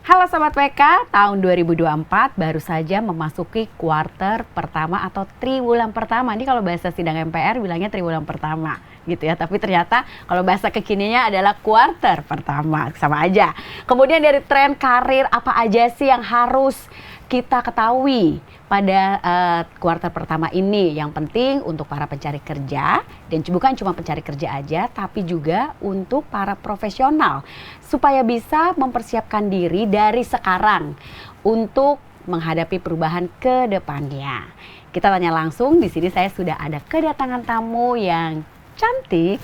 Halo Sobat WK, tahun 2024 baru saja memasuki kuarter pertama atau triwulan pertama. Ini kalau bahasa sidang MPR bilangnya triwulan pertama gitu ya. Tapi ternyata kalau bahasa kekiniannya adalah kuarter pertama, sama aja. Kemudian dari tren karir apa aja sih yang harus kita ketahui pada kuarter pertama ini? Yang penting untuk para pencari kerja, dan bukan cuma pencari kerja aja, tapi juga untuk para profesional supaya bisa mempersiapkan diri dari sekarang untuk menghadapi perubahan ke depannya. Kita tanya langsung, di sini saya sudah ada kedatangan tamu yang cantik,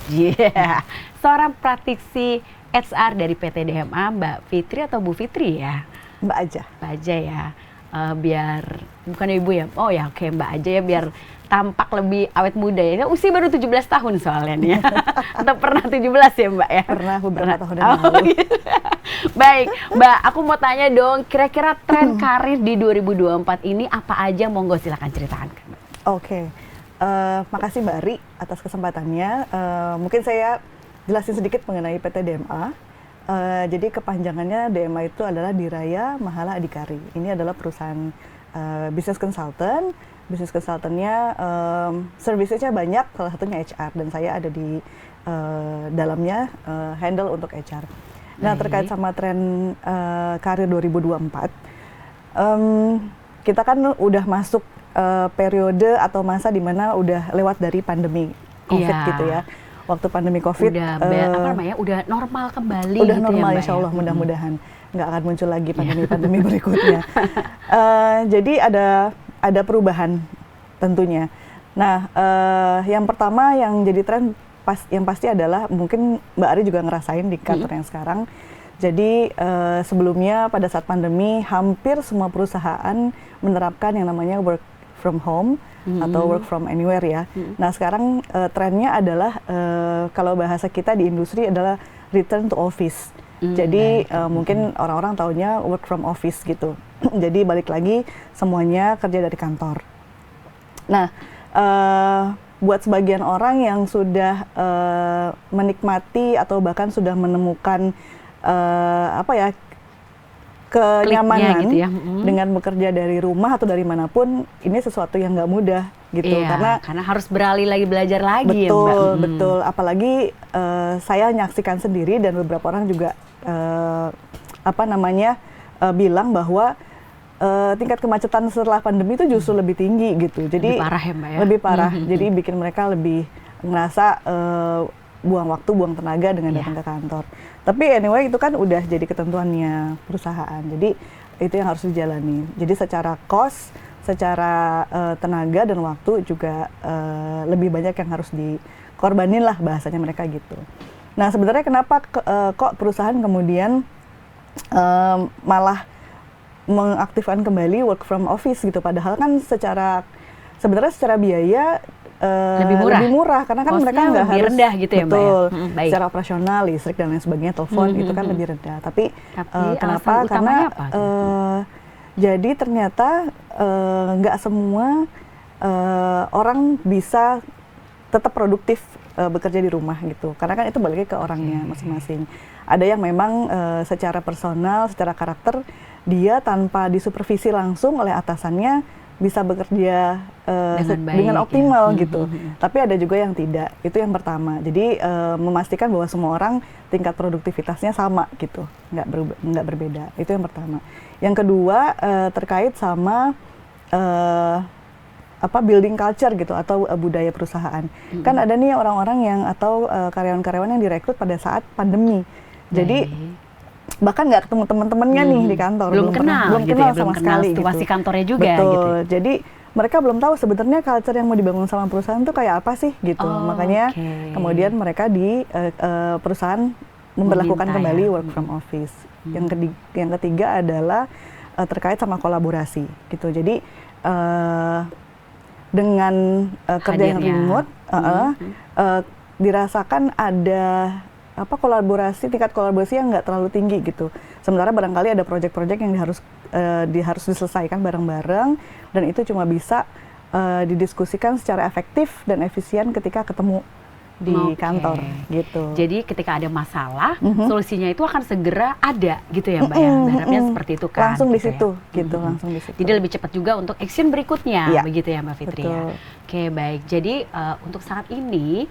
seorang praktisi HR dari PT DMA, Mbak Fitri atau Bu Fitri ya? Mbak aja. Mbak aja ya. Biar bukan ibu ya, oh ya oke Mbak aja ya, biar tampak lebih awet muda ya. Usia baru 17 tahun soalnya nih ya. Atau pernah 17 ya Mbak ya? Pernah beberapa tahun yang lalu. Gitu. Baik Mbak, aku mau tanya dong, kira-kira tren karir di 2024 ini apa aja? Monggo silakan ceritakan. Oke, makasih Mbak Ari atas kesempatannya. Mungkin saya jelasin sedikit mengenai PT DMA. Jadi kepanjangannya DMA itu adalah Diraya Mahala Adhikari. Ini adalah perusahaan business consultant. Business consultantnya servicesnya banyak, salah satunya HR, dan saya ada di dalamnya handle untuk HR. Nah, terkait sama tren karir 2024, kita kan udah masuk periode atau masa di mana udah lewat dari pandemi COVID gitu ya. Waktu pandemi COVID udah normal kembali. Udah gitu normal ya, insya Allah, mudah-mudahan nggak akan muncul lagi pandemi-pandemi berikutnya. Jadi ada perubahan tentunya. Nah, yang pertama yang jadi tren yang pasti adalah mungkin Mbak Ari juga ngerasain di kantor yang sekarang. Jadi sebelumnya pada saat pandemi hampir semua perusahaan menerapkan yang namanya work from home atau work from anywhere ya. Nah sekarang trennya adalah kalau bahasa kita di industri adalah return to office. Jadi mungkin orang-orang taunya work from office gitu. Jadi balik lagi semuanya kerja dari kantor. Nah buat sebagian orang yang sudah menikmati atau bahkan sudah menemukan kenyamanan gitu ya. Dengan bekerja dari rumah atau dari manapun, ini sesuatu yang nggak mudah gitu. Iya, karena harus beralih lagi belajar lagi betul, ya Mbak. Betul, apalagi saya nyaksikan sendiri dan beberapa orang juga bilang bahwa tingkat kemacetan setelah pandemi itu justru lebih tinggi gitu. Jadi lebih parah ya Mbak ya? Lebih parah, jadi bikin mereka lebih ngerasa buang waktu, buang tenaga dengan datang ke kantor. Tapi anyway itu kan udah jadi ketentuannya perusahaan. Jadi itu yang harus dijalani. Jadi secara cost, secara tenaga dan waktu juga lebih banyak yang harus dikorbanin lah bahasanya mereka gitu. Nah sebenarnya kenapa kok perusahaan kemudian malah mengaktifkan kembali work from office gitu? Padahal kan sebenarnya secara biaya lebih murah karena kan mereka nggak harus rendah gitu ya Mbak betul ya? Secara operasional, listrik dan lain sebagainya, telepon itu kan lebih rendah. Tapi kenapa? Karena jadi ternyata nggak semua orang bisa tetap produktif bekerja di rumah gitu. Karena kan itu balik ke orangnya masing-masing. Ada yang memang secara personal, secara karakter dia tanpa disupervisi langsung oleh atasannya bisa bekerja dengan optimal gitu. Tapi ada juga yang tidak. Itu yang pertama. Jadi memastikan bahwa semua orang tingkat produktivitasnya sama gitu, nggak berbeda. Itu yang pertama. Yang kedua terkait sama building culture gitu atau budaya perusahaan. Kan ada nih orang-orang yang atau karyawan-karyawan yang direkrut pada saat pandemi. Jadi bahkan nggak ketemu teman-temannya nih di kantor, belum kenal sama sekali situasi gitu. kantornya juga. Betul. Gitu. Jadi mereka belum tahu sebenarnya culture yang mau dibangun sama perusahaan itu kayak apa sih gitu. Makanya kemudian mereka di perusahaan memberlakukan kembali work from office. Yang ketiga adalah terkait sama kolaborasi gitu. Jadi dengan kerja yang remote dirasakan ada tingkat kolaborasi yang nggak terlalu tinggi gitu. Sementara barangkali ada proyek-proyek yang harus diselesaikan bareng-bareng dan itu cuma bisa didiskusikan secara efektif dan efisien ketika ketemu di Oke. kantor gitu. Jadi ketika ada masalah, solusinya itu akan segera ada gitu ya Mbak ya. Berharapnya seperti itu kan. Langsung di gitu situ ya. gitu, langsung di situ. Jadi lebih cepat juga untuk action berikutnya, Iya, begitu ya Mbak Fitri ya. betul. Oke baik. Jadi untuk saat ini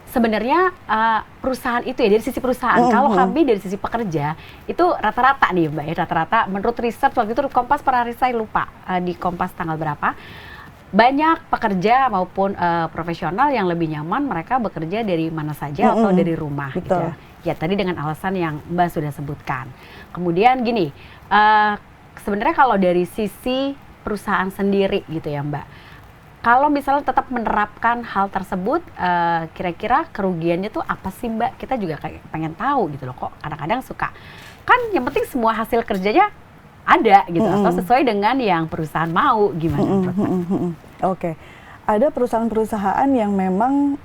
sebenarnya perusahaan itu ya dari sisi perusahaan. Kalau kami dari sisi pekerja itu rata-rata nih Mbak ya, rata-rata menurut riset waktu itu Kompas pernah riset, saya lupa di Kompas tanggal berapa. Banyak pekerja maupun profesional yang lebih nyaman mereka bekerja dari mana saja atau dari rumah. Gitu Betul. ya. Ya tadi dengan alasan yang Mbak sudah sebutkan. Kemudian gini, sebenarnya kalau dari sisi perusahaan sendiri gitu ya Mbak, kalau misalnya tetap menerapkan hal tersebut, kira-kira kerugiannya tuh apa sih Mbak? Kita juga kayak pengen tahu gitu loh, kok kadang-kadang suka, kan yang penting semua hasil kerjanya ada gitu, atau sesuai dengan yang perusahaan mau, gimana menurut Mbak? Oke, ada perusahaan-perusahaan yang memang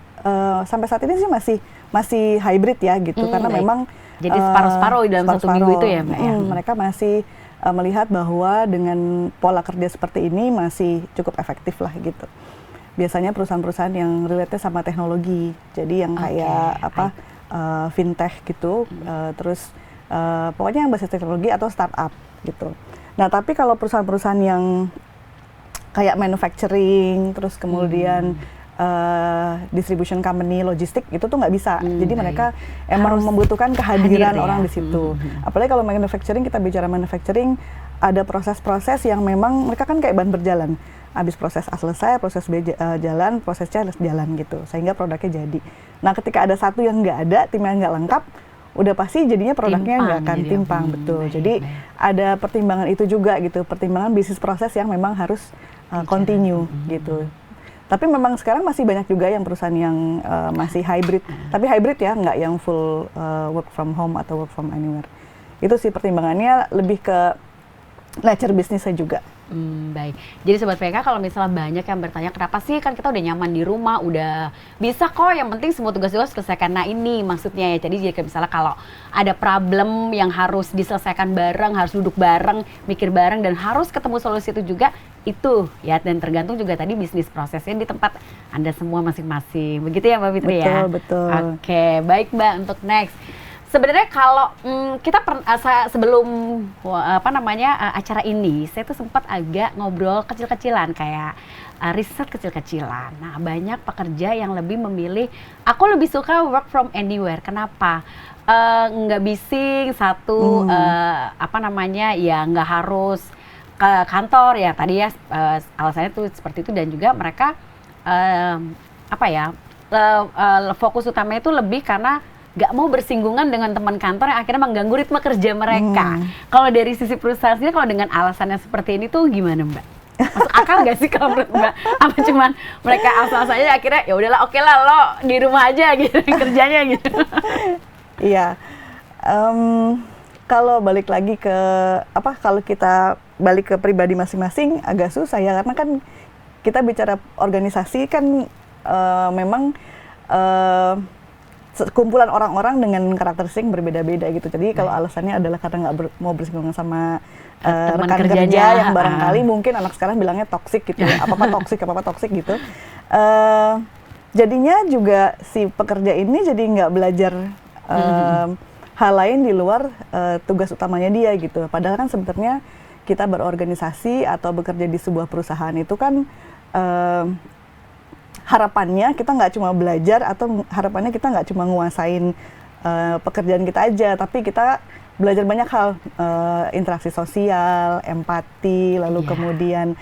sampai saat ini sih masih hybrid ya gitu, karena Baik. memang Jadi separuh-separuh dalam satu minggu itu ya Mbak ya? mereka masih melihat bahwa dengan pola kerja seperti ini masih cukup efektif lah gitu. Biasanya perusahaan-perusahaan yang relate sama teknologi, jadi yang kayak fintech gitu, terus pokoknya yang basis teknologi atau startup gitu. Nah tapi kalau perusahaan-perusahaan yang kayak manufacturing, terus kemudian distribution company, logistik itu tuh nggak bisa. Jadi mereka emang membutuhkan kehadiran hadir ya? orang di situ. Apalagi kalau manufacturing, kita bicara manufacturing, ada proses-proses yang memang mereka kan kayak ban berjalan. Habis proses A selesai, proses B jalan, proses C jalan gitu. Sehingga produknya jadi. Nah ketika ada satu yang nggak ada, timnya nggak lengkap, udah pasti jadinya produknya nggak akan timpang, betul. Jadi ada pertimbangan itu juga gitu, pertimbangan bisnis proses yang memang harus continue gitu. Tapi memang sekarang masih banyak juga yang perusahaan yang masih hybrid, tapi hybrid ya, nggak yang full work from home atau work from anywhere. Itu sih pertimbangannya, lebih ke nature bisnisnya juga. Baik, jadi Sobat PK kalau misalnya banyak yang bertanya kenapa sih, kan kita udah nyaman di rumah, udah bisa kok, yang penting semua tugas-tugas selesaikan. Nah ini maksudnya ya, jadi jika misalnya kalau ada problem yang harus diselesaikan bareng, harus duduk bareng, mikir bareng, dan harus ketemu solusi itu juga, itu ya, dan tergantung juga tadi bisnis prosesnya di tempat Anda semua masing-masing. Begitu ya Mbak Fitri ya? Betul. Oke, baik Mbak, untuk next. Sebenarnya kalau kita sebelum acara ini, saya tuh sempat agak ngobrol kecil-kecilan kayak riset kecil-kecilan. Nah banyak pekerja yang lebih memilih, aku lebih suka work from anywhere. Kenapa? Nggak bising satu, ya nggak harus ke kantor ya. Tadi ya alasannya tuh seperti itu, dan juga mereka fokus utamanya itu lebih karena nggak mau bersinggungan dengan teman kantor yang akhirnya mengganggu ritme kerja mereka. Kalau dari sisi perusahaan sendiri, kalau dengan alasannya seperti ini tuh gimana Mbak? Masuk akal nggak sih kalau menurut Mbak? Apa cuman mereka asal-asalnya akhirnya ya udahlah, oke lah lo di rumah aja gitu kerjanya gitu? Iya, kalau balik lagi ke kalau kita balik ke pribadi masing-masing agak susah ya, karena kan kita bicara organisasi kan memang kumpulan orang-orang dengan karakteristik berbeda-beda gitu. Jadi kalau alasannya adalah karena nggak mau bersinggungan sama rekan kerja yang barangkali mungkin anak sekarang bilangnya toksik gitu ya, apa-apa toksik gitu. Jadinya juga si pekerja ini jadi nggak belajar hal lain di luar tugas utamanya dia gitu. Padahal kan sebenarnya kita berorganisasi atau bekerja di sebuah perusahaan itu kan harapannya kita nggak cuma belajar, atau harapannya kita nggak cuma nguasain pekerjaan kita aja, tapi kita belajar banyak hal, interaksi sosial, empati, lalu kemudian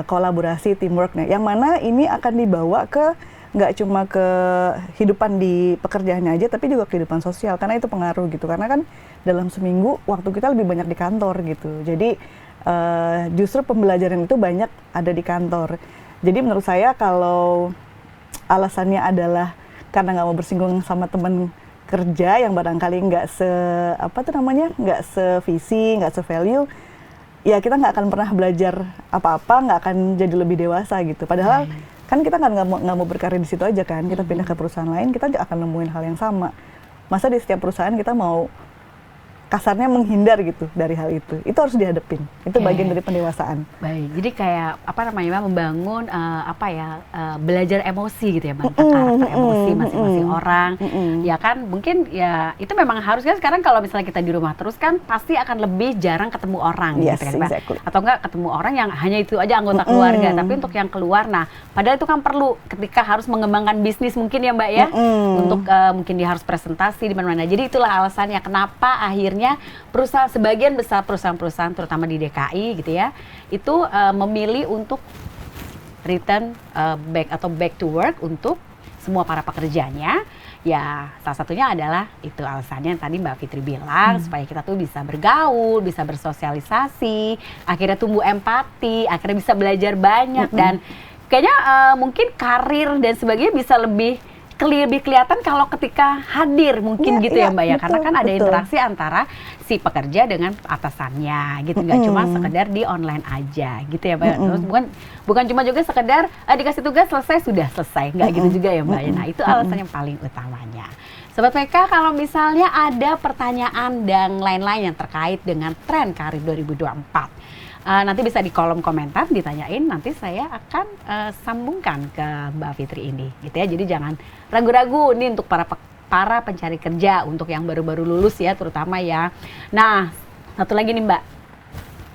kolaborasi, teamwork. Nah, yang mana ini akan dibawa ke nggak cuma ke kehidupan di pekerjaannya aja, tapi juga kehidupan sosial, karena itu pengaruh gitu. Karena kan dalam seminggu waktu kita lebih banyak di kantor gitu. Jadi justru pembelajaran itu banyak ada di kantor. Jadi menurut saya kalau alasannya adalah karena nggak mau bersinggungan sama teman kerja yang barangkali nggak nggak sevisi, nggak se-value, ya kita nggak akan pernah belajar apa-apa, nggak akan jadi lebih dewasa gitu. Padahal kan kita nggak mau berkarir di situ aja kan, kita pindah ke perusahaan lain, kita akan nemuin hal yang sama. Masa di setiap perusahaan kita mau kasarnya menghindar gitu dari hal itu. Itu harus dihadapin. Itu bagian dari pendewasaan. Baik, jadi kayak apa namanya membangun belajar emosi gitu ya, Mbak, karakter emosi masing-masing orang. Ya kan, mungkin ya itu memang harus kan sekarang kalau misalnya kita di rumah terus kan pasti akan lebih jarang ketemu orang Yes, gitu kan, Mbak. exactly. Atau enggak ketemu orang yang hanya itu aja anggota keluarga, tapi untuk yang keluar, nah padahal itu kan perlu ketika harus mengembangkan bisnis mungkin ya, Mbak ya, untuk mungkin dia harus presentasi di mana-mana. Jadi itulah alasannya kenapa akhirnya sebagian besar perusahaan-perusahaan terutama di DKI gitu ya, itu memilih untuk return back to work untuk semua para pekerjanya. Ya salah satunya adalah itu alasannya yang tadi Mbak Fitri bilang, supaya kita tuh bisa bergaul, bisa bersosialisasi, akhirnya tumbuh empati, akhirnya bisa belajar banyak, dan kayaknya mungkin karir dan sebagainya bisa lebih kelihatan kalau ketika hadir mungkin gitu ya Mbak ya, karena kan ada interaksi antara si pekerja dengan atasannya gitu, nggak cuma sekedar di online aja gitu ya Mbak. Terus bukan cuma juga sekedar dikasih tugas sudah selesai, nggak gitu juga ya Mbak ya. Nah itu alasan yang paling utamanya. Sobat PK, kalau misalnya ada pertanyaan dan lain-lain yang terkait dengan tren karir 2024, nanti bisa di kolom komentar ditanyain, nanti saya akan sambungkan ke Mbak Fitri ini gitu ya. Jadi jangan ragu-ragu nih untuk para pencari kerja, untuk yang baru-baru lulus ya terutama ya. Nah, satu lagi nih Mbak,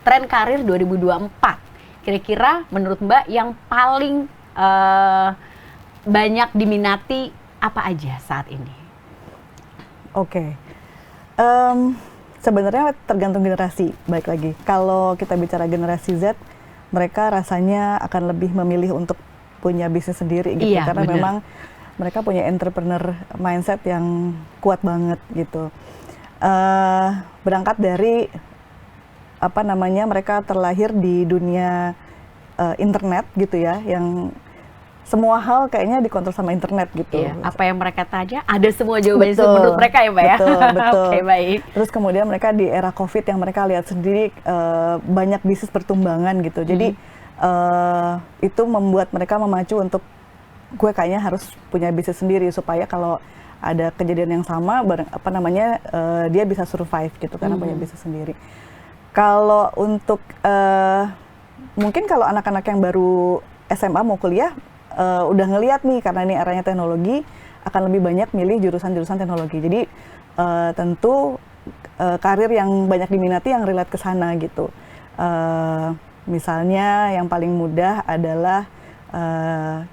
tren karir 2024 kira-kira menurut Mbak yang paling banyak diminati apa aja saat ini? Oke. Sebenarnya tergantung generasi, baik lagi. Kalau kita bicara generasi Z, mereka rasanya akan lebih memilih untuk punya bisnis sendiri gitu, karena memang mereka punya entrepreneur mindset yang kuat banget gitu. Berangkat dari mereka terlahir di dunia internet gitu ya, yang semua hal kayaknya dikontrol sama internet gitu. Iya, apa yang mereka tanya, ada semua jawabannya menurut mereka ya Mbak ya? Betul. Oke, baik. Terus kemudian mereka di era COVID yang mereka lihat sendiri banyak bisnis pertumbangan gitu. Jadi itu membuat mereka memacu untuk gue kayaknya harus punya bisnis sendiri supaya kalau ada kejadian yang sama, dia bisa survive gitu karena punya bisnis sendiri. Kalau untuk mungkin kalau anak-anak yang baru SMA mau kuliah, udah ngelihat nih karena ini eranya teknologi, akan lebih banyak milih jurusan-jurusan teknologi. Jadi tentu karir yang banyak diminati yang relate ke sana gitu. Misalnya yang paling mudah adalah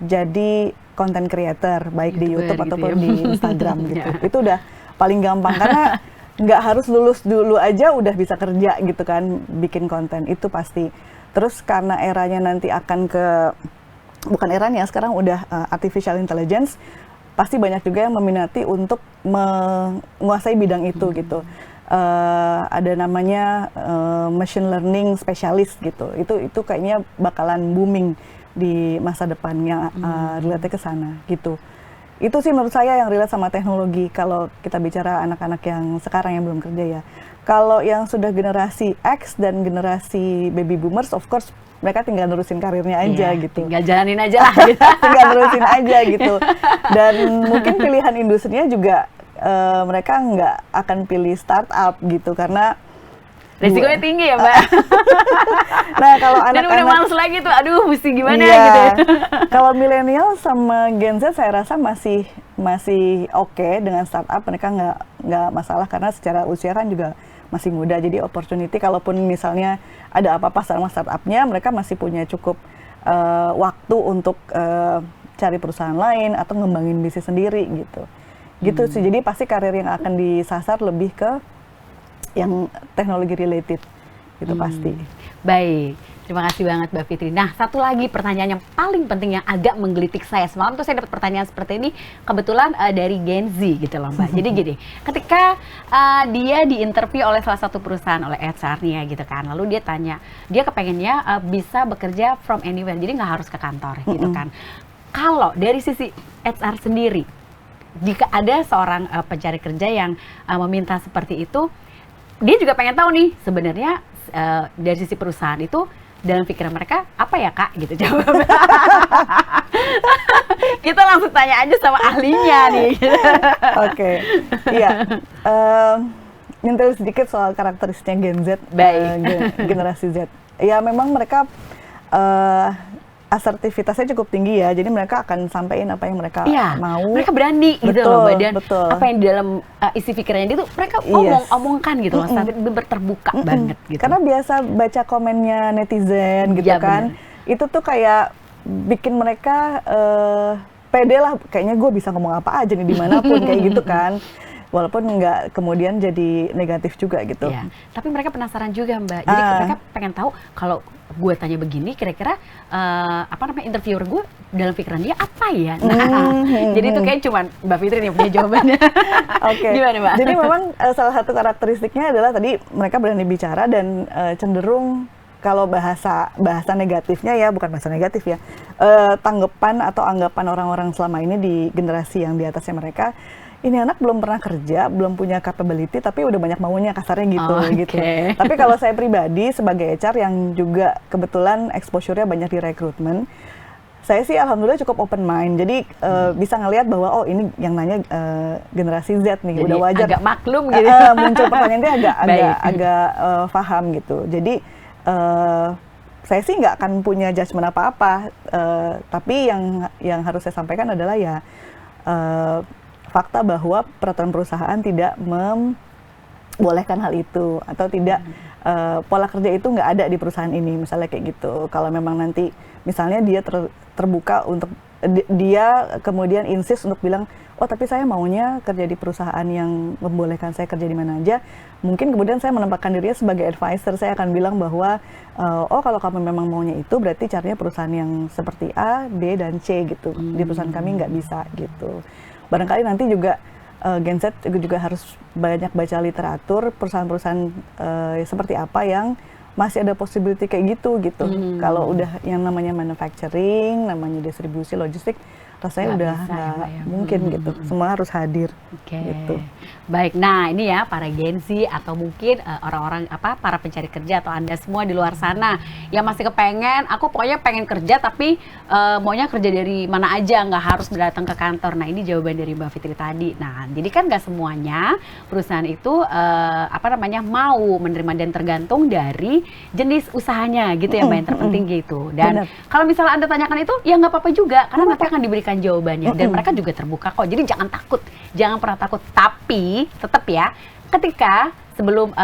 jadi content creator, baik di YouTube ataupun di Instagram gitu. Itu udah paling gampang karena nggak harus lulus dulu aja udah bisa kerja gitu kan, bikin konten itu pasti. Terus karena eranya nanti akan bukan eranya, sekarang udah artificial intelligence, pasti banyak juga yang meminati untuk menguasai bidang itu gitu. Ada namanya machine learning specialist gitu. Itu kayaknya bakalan booming di masa depannya, relate ke sana gitu. Itu sih menurut saya yang relate sama teknologi kalau kita bicara anak-anak yang sekarang yang belum kerja ya. Kalau yang sudah generasi X dan generasi baby boomers, of course mereka tinggal nerusin karirnya aja gitu. Tinggal jalanin aja lah gitu. Tinggal nerusin aja gitu. Dan mungkin pilihan industrinya juga mereka nggak akan pilih startup gitu karena resikonya tinggi ya Mbak. Nah kalau anak-anak udah males lagi tuh, aduh mesti gimana iya, gitu ya. Kalau milenial sama Gen Z saya rasa masih oke dengan startup, mereka nggak masalah karena secara usia kan juga masih muda, jadi opportunity kalaupun misalnya ada apa-apa sama startupnya, mereka masih punya cukup waktu untuk cari perusahaan lain atau ngembangin bisnis sendiri gitu sih. Jadi pasti karir yang akan disasar lebih ke yang teknologi related itu pasti. Baik, terima kasih banget Mbak Fitri. Nah, satu lagi pertanyaan yang paling penting yang agak menggelitik saya semalam tuh, saya dapat pertanyaan seperti ini kebetulan dari Gen Z gitu loh Mbak. Jadi gini, ketika dia diinterview oleh salah satu perusahaan, oleh HR-nya gitu kan, lalu dia tanya, dia kepengennya bisa bekerja from anywhere, jadi nggak harus ke kantor gitu kan. Kalau dari sisi HR sendiri, jika ada seorang pencari kerja yang meminta seperti itu, dia juga pengen tahu nih sebenarnya dari sisi perusahaan itu dalam pikiran mereka apa ya Kak gitu jawabnya. Kita langsung tanya aja sama ahlinya nih. Oke, iya. nyentil sedikit soal karakteristiknya Gen Z, generasi Z. Ya memang mereka asertivitasnya cukup tinggi ya, jadi mereka akan sampaikan apa yang mereka mau. Mereka berani gitu loh, dan betul. apa yang di dalam isi pikirannya dia tuh mereka omongkan gitu loh, sampai terbuka banget gitu. Karena biasa baca komennya netizen gitu kan, itu tuh kayak bikin mereka pede lah, kayaknya gue bisa ngomong apa aja nih dimanapun kayak gitu kan. Walaupun nggak kemudian jadi negatif juga gitu. Iya, tapi mereka penasaran juga Mbak. Jadi mereka pengen tahu kalau gue tanya begini, kira-kira interviewer gue dalam pikiran dia apa ya? Nah, jadi itu kayak cuman Mbak Fitri nih punya jawabannya. Oke. Gimana Mbak? Jadi memang salah satu karakteristiknya adalah tadi mereka berani bicara dan cenderung kalau bahasa negatifnya ya, bukan bahasa negatif ya, tanggapan atau anggapan orang-orang selama ini di generasi yang di atasnya mereka, ini anak belum pernah kerja, belum punya capability, tapi udah banyak maunya, kasarnya gitu. Gitu. Tapi kalau saya pribadi sebagai HR yang juga kebetulan exposure-nya banyak di rekrutmen, saya sih alhamdulillah cukup open mind. Jadi bisa ngelihat bahwa ini yang nanya generasi Z nih, jadi udah wajar. Agak maklum gitu. Muncul pertanyaan dia agak paham gitu. Jadi saya sih nggak akan punya judgement apa-apa, tapi yang harus saya sampaikan adalah ya fakta bahwa peraturan perusahaan tidak membolehkan hal itu, atau tidak pola kerja itu nggak ada di perusahaan ini, misalnya kayak gitu. Kalau memang nanti misalnya dia terbuka untuk dia kemudian insist untuk bilang, oh tapi saya maunya kerja di perusahaan yang membolehkan saya kerja di mana aja, mungkin kemudian saya menempatkan dirinya sebagai advisor. Saya akan bilang bahwa kalau kamu memang maunya itu, berarti caranya perusahaan yang seperti A, B, dan C gitu. Di perusahaan kami nggak bisa gitu. Barangkali nanti juga Gen Z juga harus banyak baca literatur perusahaan-perusahaan seperti apa yang masih ada possibility kayak gitu. Kalau udah yang namanya manufacturing, namanya distribusi, logistik, rasanya udah nggak mungkin gitu. Semua harus hadir. Gitu. Baik, nah ini ya para Gen Z atau mungkin orang-orang para pencari kerja atau Anda semua di luar sana yang masih kepengen, aku pokoknya pengen kerja tapi maunya kerja dari mana aja, nggak harus datang ke kantor. Nah ini jawaban dari Mbak Fitri tadi. Nah jadi kan nggak semuanya perusahaan itu mau menerima, dan tergantung dari jenis usahanya gitu ya Mbak, yang terpenting gitu. Dan kalau misalnya Anda tanyakan itu ya nggak apa-apa juga, karena nanti akan diberikan jawabannya, dan mereka juga terbuka kok. Jadi jangan takut, jangan pernah takut. Tapi tetap ya, ketika sebelum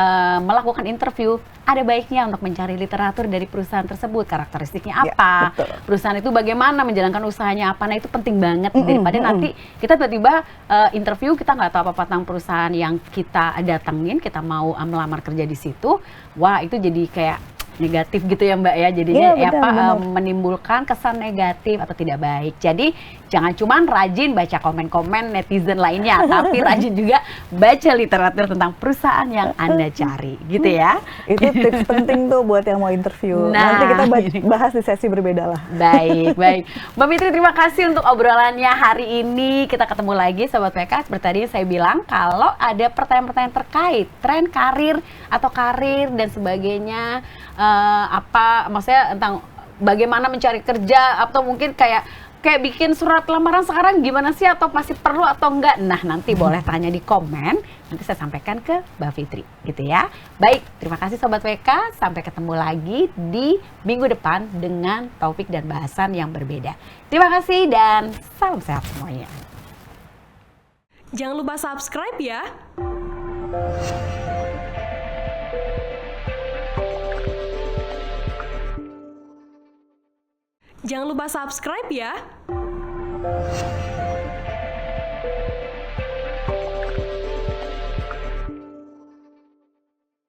melakukan interview, ada baiknya untuk mencari literatur dari perusahaan tersebut, karakteristiknya apa, perusahaan itu bagaimana menjalankan usahanya apa. Nah itu penting banget, daripada nanti kita tiba-tiba interview, kita nggak tahu apa-apa tentang perusahaan yang kita datengin, kita mau melamar kerja di situ, wah itu jadi kayak negatif gitu ya Mbak ya, jadinya menimbulkan kesan negatif atau tidak baik. Jadi jangan cuma rajin baca komen-komen netizen lainnya, tapi rajin juga baca literatur tentang perusahaan yang Anda cari, gitu ya. Itu tips penting tuh buat yang mau interview. Nanti kita bahas di sesi berbeda lah. Baik. Mbak Fitri, terima kasih untuk obrolannya hari ini. Kita ketemu lagi Sobat PK. Seperti tadi saya bilang, kalau ada pertanyaan-pertanyaan terkait tren karir atau karir dan sebagainya, maksudnya tentang bagaimana mencari kerja, atau mungkin kayak bikin surat lamaran sekarang gimana sih, atau masih perlu atau enggak, nah nanti boleh tanya di komen, nanti saya sampaikan ke Mbak Fitri gitu ya. Baik, terima kasih Sobat WK, sampai ketemu lagi di minggu depan dengan topik dan bahasan yang berbeda. Terima kasih dan salam sehat semuanya. Jangan lupa subscribe ya. Jangan lupa subscribe ya.